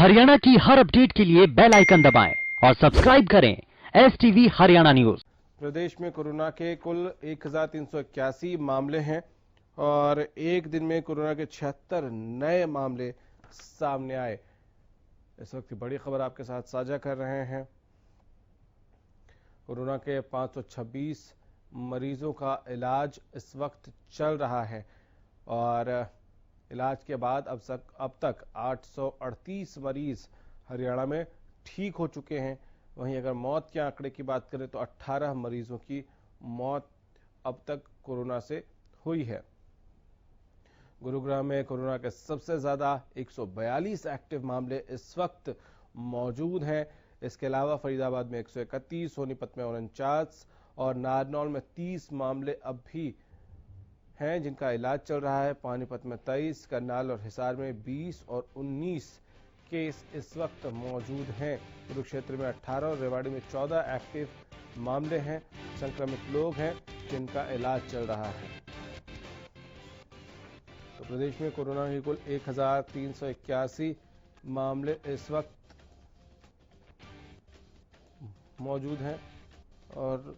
हरियाणा की हर अपडेट के लिए बेल आइकन दबाएं और सब्सक्राइब करें STV हरियाणा न्यूज। प्रदेश में कोरोना के कुल 1381 मामले हैं और एक दिन में कोरोना के 76 नए मामले सामने आए। इस वक्त की बड़ी खबर आपके साथ साझा कर रहे हैं। कोरोना के 526 मरीजों का इलाज इस वक्त चल रहा है और इलाज के बाद अब तक 838 मरीज हरियाणा में ठीक हो चुके हैं। वहीं अगर मौत के आंकड़े की बात करें तो 18 मरीजों की मौत अब तक कोरोना से हुई है। गुरुग्राम में कोरोना के सबसे ज्यादा 142 एक्टिव मामले इस वक्त मौजूद हैं। इसके अलावा फरीदाबाद में 131, सोनीपत में 49 और नारनौल में 30 मामले अब भी हैं जिनका इलाज चल रहा है। पानीपत में 23, करनाल और हिसार में 20 और 19 केस इस वक्त मौजूद हैं। कुरुक्षेत्र में 18 और रेवाड़ी में 14 एक्टिव मामले हैं। संक्रमित लोग हैं जिनका इलाज चल रहा है। तो प्रदेश में कोरोना के कुल 1381 मामले इस वक्त मौजूद हैं और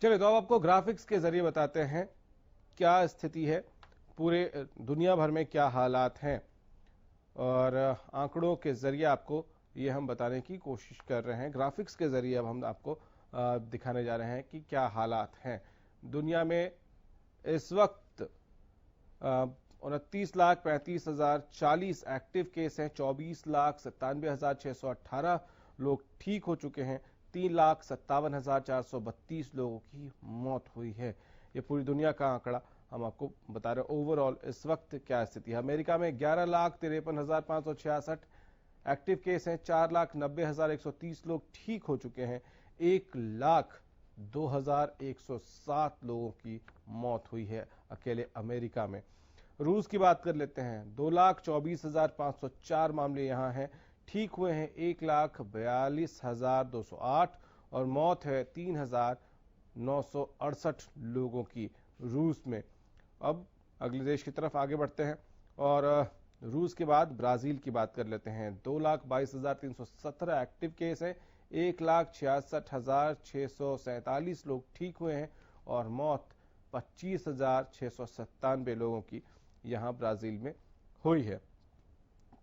चलिए तो अब आपको ग्राफिक्स के जरिए बताते हैं क्या स्थिति है, पूरे दुनिया भर में क्या हालात हैं और आंकड़ों के जरिए आपको ये हम बताने की कोशिश कर रहे हैं। ग्राफिक्स के जरिए अब हम आपको दिखाने जा रहे हैं कि क्या हालात हैं दुनिया में। इस वक्त 29,35,040 एक्टिव केस हैं, 24,97,618 लोग ठीक हो चुके हैं, 3,57,432 लोगों की मौत हुई है। ये पूरी दुनिया का आंकड़ा हम आपको बता रहे हैं। ओवरऑल इस वक्त क्या स्थिति है। अमेरिका में 11,53,566 एक्टिव केस हैं, 4,90,130 लोग ठीक हो चुके हैं, 1,02,107 लोगों की मौत हुई है अकेले अमेरिका में। रूस की बात कर लेते हैं, 2,24,504 मामले यहां हैं, ठीक हुए हैं 1,42,208 और मौत है 3,968 लोगों की रूस में। अब अगले देश की तरफ आगे बढ़ते हैं और रूस के बाद ब्राजील की बात कर लेते हैं। 2,22,317 एक्टिव केस हैं, 1,66,647 लोग ठीक हुए हैं और मौत 25,697 लोगों की यहां ब्राजील में हुई है।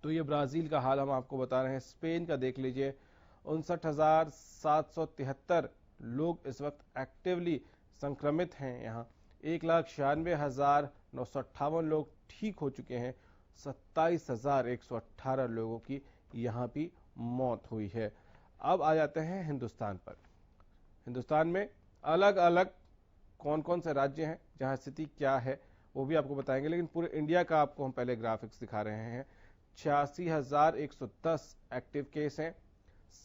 तो ये ब्राजील का हाल हम आपको बता रहे हैं। स्पेन का देख लीजिए, 59,773 लोग इस वक्त एक्टिवली संक्रमित हैं। यहाँ 1,96,958 लोग ठीक हो चुके हैं, 27,118 लोगों की यहाँ भी मौत हुई है। अब आ जाते हैं हिंदुस्तान पर। हिंदुस्तान में अलग अलग कौन कौन से राज्य हैं जहां स्थिति क्या है वो भी आपको बताएंगे, लेकिन पूरे इंडिया का आपको हम पहले ग्राफिक्स दिखा रहे हैं। 86,110 एक्टिव केस हैं,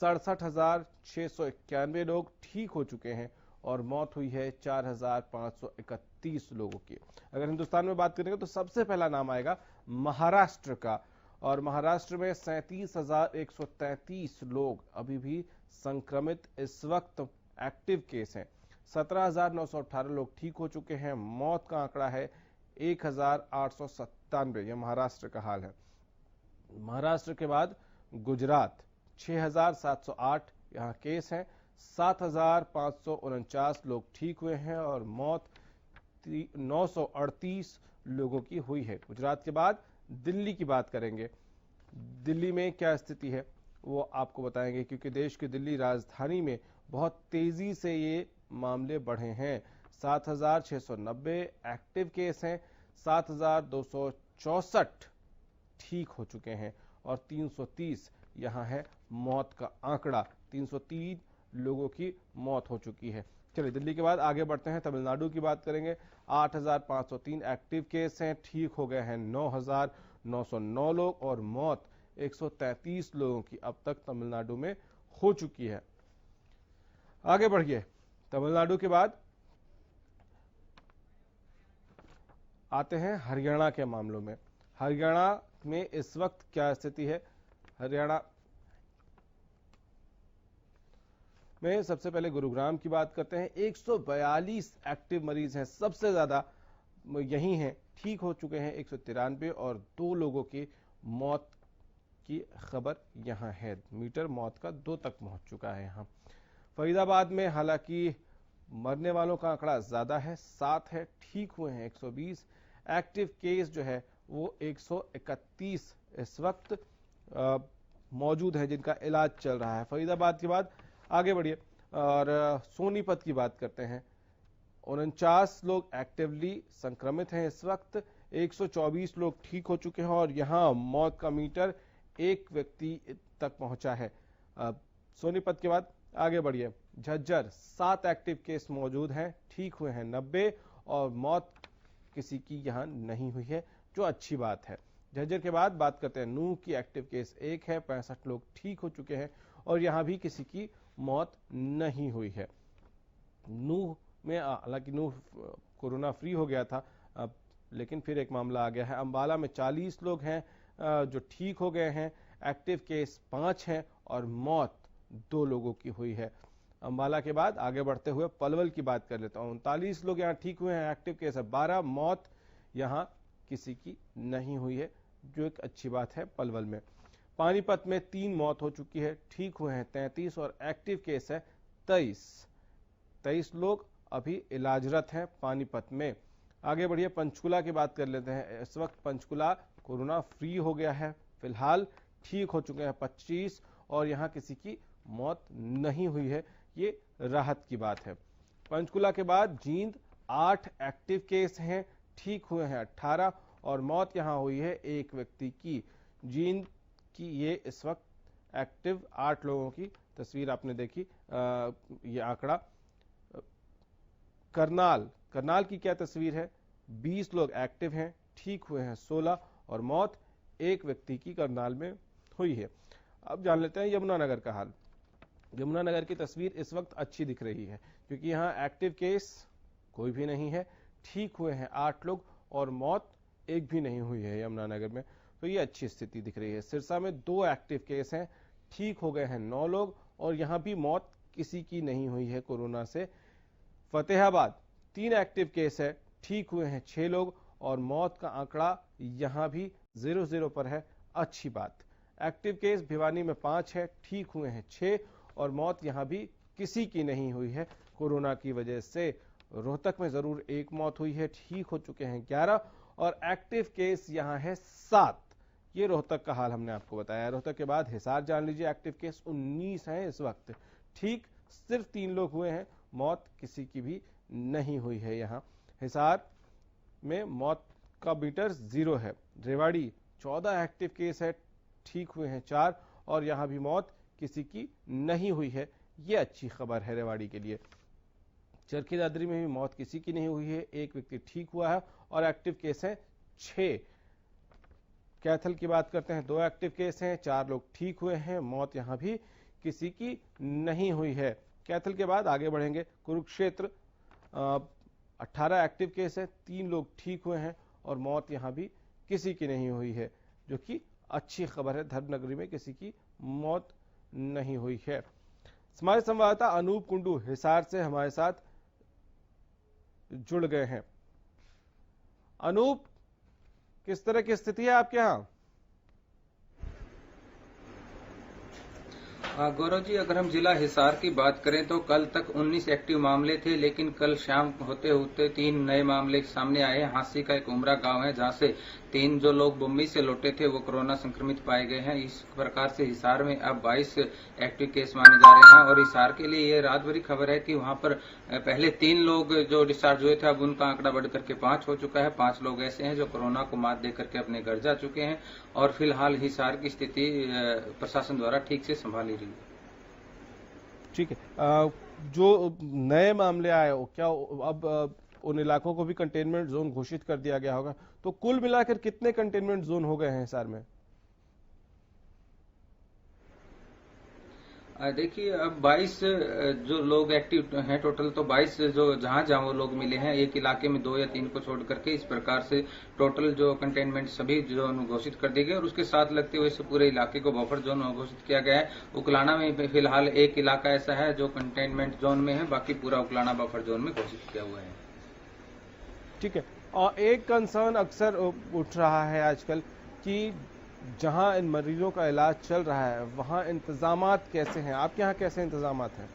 67,691 लोग ठीक हो चुके हैं और मौत हुई है 4,531 लोगों की। अगर हिंदुस्तान में बात करेंगे तो सबसे पहला नाम आएगा महाराष्ट्र का और महाराष्ट्र में 37,133 लोग अभी भी संक्रमित इस वक्त एक्टिव केस हैं, 17,918 लोग ठीक हो चुके हैं, मौत का आंकड़ा है 1,897। यह महाराष्ट्र का हाल है। महाराष्ट्र के बाद गुजरात, 6,708 यहां केस हैं, 7,549 लोग ठीक हुए हैं और मौत 938 लोगों की हुई है। गुजरात के बाद दिल्ली की बात करेंगे। दिल्ली में क्या स्थिति है वो आपको बताएंगे, क्योंकि देश की दिल्ली राजधानी में बहुत तेजी से ये मामले बढ़े हैं। 7,690 एक्टिव केस हैं, 7,264 ठीक हो चुके हैं और 330 यहां है मौत का आंकड़ा। 303 लोगों की मौत हो चुकी है। चलिए दिल्ली के बाद आगे बढ़ते हैं, तमिलनाडु की बात करेंगे। 8,503 एक्टिव केस हैं, ठीक हो गए हैं 9,909 लोग और मौत 133 लोगों की अब तक तमिलनाडु में हो चुकी है। आगे बढ़िए, तमिलनाडु के बाद आते हैं हरियाणा के मामलों में। हरियाणा में इस वक्त क्या स्थिति है? हरियाणा में सबसे पहले गुरुग्राम की बात करते हैं। 142 एक्टिव मरीज हैं, सबसे ज्यादा यही हैं। ठीक हो चुके हैं 193 और 2 लोगों की मौत की खबर यहां है। मीटर मौत का 2 तक पहुंच चुका है यहां। फरीदाबाद में हालांकि मरने वालों का आंकड़ा ज्यादा है, 7 है। ठीक हुए हैं 120। एक्टिव केस जो है वो 131 इस वक्त मौजूद है जिनका इलाज चल रहा है। फरीदाबाद के बाद आगे बढ़िए और सोनीपत की बात करते हैं। 49 लोग एक्टिवली संक्रमित हैं इस वक्त। 124 लोग ठीक हो चुके हैं और यहां मौत का मीटर 1 व्यक्ति तक पहुंचा है। सोनीपत के बाद आगे बढ़िए। झज्जर 7 एक्टिव केस मौजूद हैं, ठीक हुए हैं 90 और मौत किसी की यहां नहीं हुई है, जो अच्छी बात है। झज्जर के बाद बात करते हैं नूह की। एक्टिव केस 1 है, 65 लोग ठीक हो चुके हैं और यहां भी किसी की मौत नहीं हुई है। नूह में हालांकि नूह कोरोना फ्री हो गया था, लेकिन फिर एक मामला आ गया है। अंबाला में 40 लोग हैं जो ठीक हो गए हैं। एक्टिव केस 5 हैं और मौत 2 लोगों की हुई है। अंबाला के बाद आगे बढ़ते हुए पलवल की बात कर लेता हूं। 39 लोग यहां ठीक हुए हैं, एक्टिव केस है 12, मौत यहां किसी की नहीं हुई है, जो एक अच्छी बात है पलवल में। पानीपत में 3 मौत हो चुकी है, ठीक हुए हैं 33 और एक्टिव केस है 23 लोग अभी इलाजरत हैं पानीपत में। आगे बढ़िए, पंचकुला की बात कर लेते हैं। इस वक्त पंचकुला कोरोना फ्री हो गया है, फिलहाल ठीक हो चुके हैं 25 और यहां किसी की मौत नहीं हुई है, ये राहत की बात है। पंचकुला के बाद जींद 8 एक्टिव केस हैं, ठीक हुए हैं 18 और मौत यहां हुई है 1 व्यक्ति की। जींद की ये इस वक्त एक्टिव 8 लोगों की तस्वीर आपने देखी, ये आंकड़ा। करनाल की क्या तस्वीर है? 20 लोग एक्टिव हैं, ठीक हुए हैं 16 और मौत 1 व्यक्ति की करनाल में हुई है। अब जान लेते हैं यमुनानगर का हाल। यमुनानगर की तस्वीर इस वक्त अच्छी दिख रही है क्योंकि यहां एक्टिव केस कोई भी नहीं है, ठीक हुए हैं 8 लोग और मौत 1 भी नहीं हुई है यमुनानगर में, तो ये अच्छी स्थिति दिख रही है। सिरसा में 2 एक्टिव केस हैं, ठीक हो गए हैं 9 लोग और यहां भी मौत किसी की नहीं हुई है कोरोना से। फतेहाबाद 3 एक्टिव केस है, ठीक हुए हैं 6 लोग और मौत का आंकड़ा यहां भी 0 पर है, अच्छी बात। एक्टिव केस भिवानी में 5 है, ठीक हुए हैं 6 और मौत यहां भी किसी की नहीं हुई है कोरोना की वजह से। रोहतक में जरूर 1 मौत हुई है, ठीक हो चुके हैं 11 और एक्टिव केस यहां है 7। ये रोहतक का हाल हमने आपको बताया। रोहतक के बाद हिसार जान लीजिए, एक्टिव केस 19 हैं इस वक्त, ठीक सिर्फ 3 लोग हुए हैं, मौत किसी की भी नहीं हुई है। यहां हिसार में मौत का मीटर 0 है। रेवाड़ी 14 एक्टिव केस है, ठीक हुए हैं 4 और यहां भी मौत किसी की नहीं हुई है, ये अच्छी खबर है रेवाड़ी के लिए। चरखी दादरी में भी मौत किसी की नहीं हुई है, 1 व्यक्ति ठीक हुआ है और एक्टिव केस है 6। कैथल की बात करते हैं, 2 एक्टिव केस हैं, 4 लोग ठीक हुए हैं, मौत यहां भी किसी की नहीं हुई है। कैथल के बाद आगे बढ़ेंगे कुरुक्षेत्र, 18 एक्टिव केस है, 3 लोग ठीक हुए हैं और मौत यहां भी किसी की नहीं हुई है, जो कि अच्छी खबर है। धर्मनगरी में किसी की मौत नहीं हुई है। हमारे संवाददाता अनूप कुंडू हिसार से हमारे साथ जुड़ गए हैं। अनूप, किस तरह की स्थिति है आपके यहां? गौरव जी, अगर हम जिला हिसार की बात करें तो कल तक 19 एक्टिव मामले थे, लेकिन कल शाम होते होते 3 नए मामले सामने आए। हांसी का एक उमरा गांव है जहां से 3 जो लोग मुंबई से लौटे थे वो कोरोना संक्रमित पाए गए हैं। इस प्रकार से हिसार में अब 22 एक्टिव केस माने जा रहे हैं और हिसार के लिए ये रात भरी खबर है कि वहां पर पहले 3 लोग जो डिस्चार्ज हुए थे, अब उनका आंकड़ा बढ़कर के 5 हो चुका है। 5 लोग ऐसे हैं जो कोरोना को मात देकर के अपने घर जा चुके हैं और फिलहाल हिसार की स्थिति प्रशासन द्वारा ठीक से संभाली रही है। ठीक है, जो नए मामले आए हो क्या अब उन इलाकों को भी कंटेनमेंट जोन घोषित कर दिया गया होगा, तो कुल मिलाकर कितने कंटेनमेंट जोन हो गए हैं हिसार में? देखिए अब 22 जो लोग एक्टिव हैं टोटल, तो 22 जो जहां वो लोग मिले हैं, एक इलाके में 2 या 3 को छोड़ करके इस प्रकार से टोटल जो कंटेनमेंट सभी जोन घोषित कर दिए गए और उसके साथ लगते हुए से पूरे इलाके को बफर जोन घोषित किया गया है। उकलाना में फिलहाल एक इलाका ऐसा है जो कंटेनमेंट जोन में है, बाकी पूरा उकलाना बफर जोन में घोषित किया हुआ है। ठीक है। और एक कंसर्न अक्सर उठ रहा है आजकल कि जहां इन मरीजों का इलाज चल रहा है वहां इंतजामात कैसे हैं, आपके यहाँ कैसे इंतजामात हैं?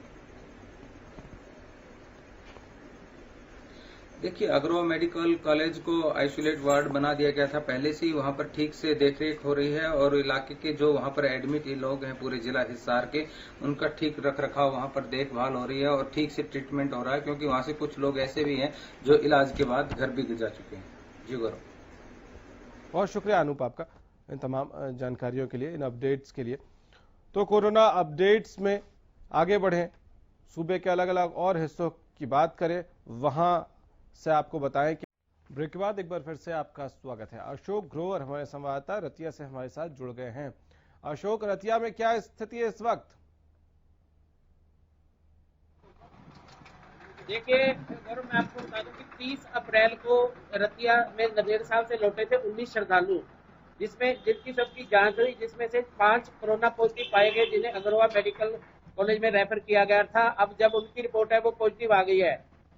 देखिए अग्रवा मेडिकल कॉलेज को आइसोलेट वार्ड बना दिया गया था पहले से ही, वहां पर ठीक से देखरेख हो रही है और इलाके के जो वहां पर एडमिट लोग हैं पूरे जिला हिसार के, उनका ठीक रख रखाव वहां पर देखभाल हो रही है और ठीक से ट्रीटमेंट हो रहा है, क्योंकि वहां से कुछ लोग ऐसे भी हैं जो इलाज के बाद घर भी जा चुके हैं। जी गौरव, बहुत शुक्रिया अनूप आपका इन तमाम जानकारियों के लिए, इन अपडेट्स के लिए। तो कोरोना अपडेट्स में आगे बढ़ें, सूबे के अलग अलग और हिस्सों की बात करें, वहां से आपको बताएं कि ब्रेक के बाद एक बार फिर से आपका स्वागत है। अशोक ग्रोवर हमारे संवाददाता रतिया से हमारे साथ जुड़ गए हैं। अशोक, रतिया में क्या स्थिति है इस वक्त? देखिए गौरव, मैं आपको बता दूं कि 30 अप्रैल को रतिया में नदेड़ साहब से लौटे थे 19 श्रद्धालु, जिनकी सबकी जांच हुई, जिसमें से 5 कोरोना पॉजिटिव पाए गए, जिन्हें अग्रवा मेडिकल कॉलेज में रेफर किया गया था। अब जब उनकी रिपोर्ट है वो पॉजिटिव आ गई है।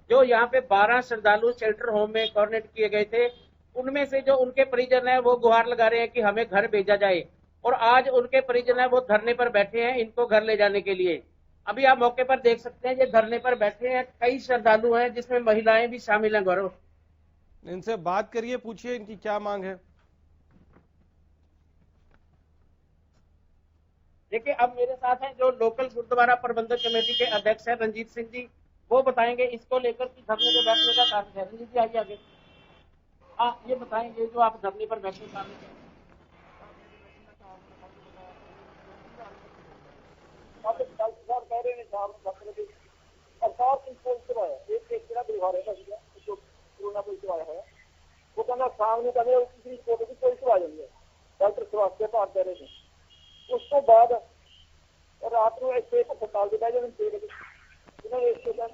जो यहाँ पे 12 श्रद्धालु शेल्टर होम में क्वारंटाइन किए गए थे, उनमें से जो उनके परिजन है वो गुहार लगा रहे हैं कि हमें घर भेजा जाए, और आज उनके परिजन है वो धरने पर बैठे हैं इनको घर ले जाने के लिए। अभी आप मौके पर देख सकते हैं, ये धरने पर बैठे हैं कई श्रद्धालु हैं, जिसमें महिलाएं भी शामिल हैं। गौरव, इनसे बात करिए, पूछिए इनकी क्या मांग है। देखिए अब मेरे साथ हैं जो लोकल गुरुद्वारा प्रबंधक कमेटी के अध्यक्ष है रंजीत सिंह जी, वो बताएंगे इसको लेकर कि धरने पर बैठने का कारण है। रंजीत जी आइए आगे। हाँ, ये बताएंगे जो आप धरने पर बैठने का कारण वो कहना सामने कहने किसी रिपोर्ट की कोई सुहा जाती है, डॉक्टर स्वास्थ्य पार दे रहे हैं। उसको बाद रात को एक अस्पताल के बह जिन्होंने उसके बाद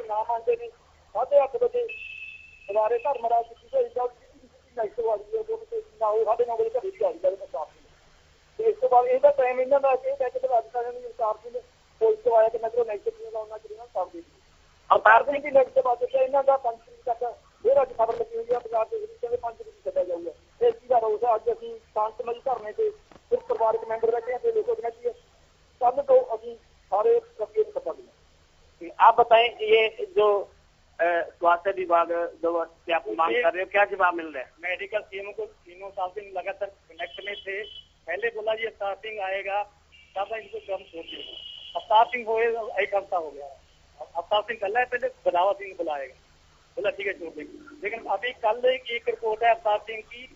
ना मानते नहीं 8:30 बजे सवारे घर मरा साढ़े 9 बजे घर इस बाद यह टाइम इन्हों का अधिकारी ने पुलिस को आया कि मैं नैगेटिव कर दी अवतार सिंह की नेगेटिव बात इन्हों का 5 तरीक तक फिर अज खबर लगी हुई है पंजाब के 5 तरीक चलिया जाऊगा। इस चीज का रोस है। अज अभी शांतमई धरने से सिर्फ परिवारक मैंबर बैठे हैं, लोगों की कल तो अभी सारे प्रक्रिया खत्म हुई। आप बताएं, ये जो स्वास्थ्य विभाग जो आप मांग कर रहे हो, क्या जवाब मिल रहा है? मेडिकल टीमों को 3 साल से लगातार कनेक्ट में थे। पहले बोला ये स्टार्टिंग आएगा तब इनको कम छोड़ दिया, स्टार्टिंग हो एक हफ्ता हो गया। स्टार्टिंग कर रहा है, पहले बदावा सिंह बुलाएगा, बोला ठीक है छोड़ देंगे। लेकिन अभी कल एक रिपोर्ट है स्टार्टिंग की,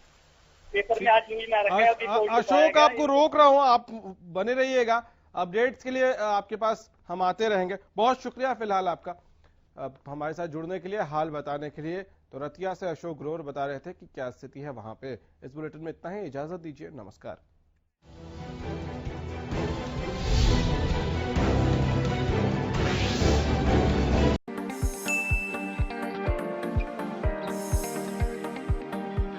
पेपर में आज न्यूज में रखा है। अशोक, आपको रोक रहा हूं, आप बने रहिएगा, अपडेट्स के लिए आपके पास हम आते रहेंगे। बहुत शुक्रिया फिलहाल आपका हमारे साथ जुड़ने के लिए, हाल बताने के लिए। तो रतिया से अशोक ग्रोवर बता रहे थे कि क्या स्थिति है वहां पे। इस बुलेटिन में इतना ही, इजाजत दीजिए, नमस्कार।